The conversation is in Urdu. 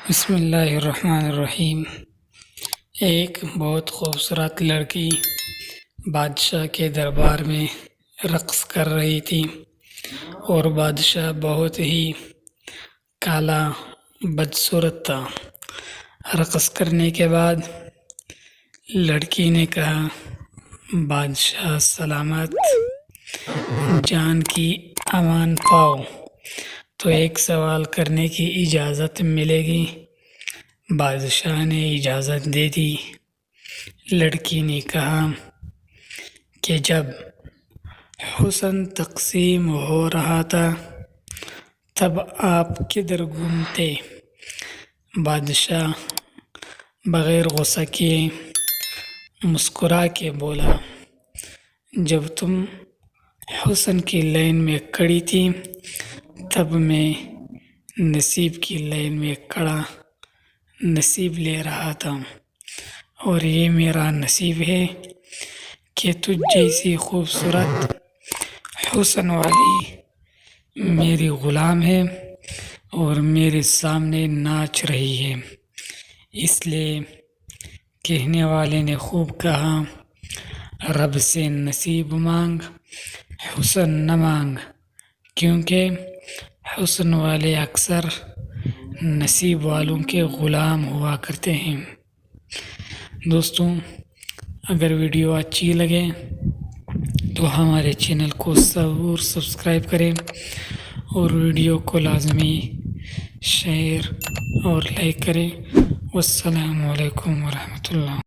بسم اللہ الرحمن الرحیم۔ ایک بہت خوبصورت لڑکی بادشاہ کے دربار میں رقص کر رہی تھی اور بادشاہ بہت ہی کالا بدصورت تھا۔ رقص کرنے کے بعد لڑکی نے کہا، بادشاہ سلامت، جان کی امان پاؤ، تو ایک سوال کرنے کی اجازت ملے گی؟ بادشاہ نے اجازت دے دی۔ لڑکی نے کہا کہ جب حسن تقسیم ہو رہا تھا تب آپ کدھر گھومتے؟ بادشاہ بغیر غصہ کیے مسکرا کے بولا، جب تم حسن کی لائن میں کھڑی تھی تب میں نصیب کی لائن میں کھڑا نصیب لے رہا تھا، اور یہ میرا نصیب ہے کہ تجھ جیسی خوبصورت حسن والی میری غلام ہے اور میرے سامنے ناچ رہی ہے۔ اس لیے کہنے والے نے خوب کہا، رب سے نصیب مانگ، حسن نہ مانگ، کیونکہ حسن والے اکثر نصیب والوں کے غلام ہوا کرتے ہیں۔ دوستوں، اگر ویڈیو اچھی لگے تو ہمارے چینل کو ضرور سبسکرائب کریں اور ویڈیو کو لازمی شیئر اور لائک کریں۔ والسلام علیکم ورحمۃ اللہ۔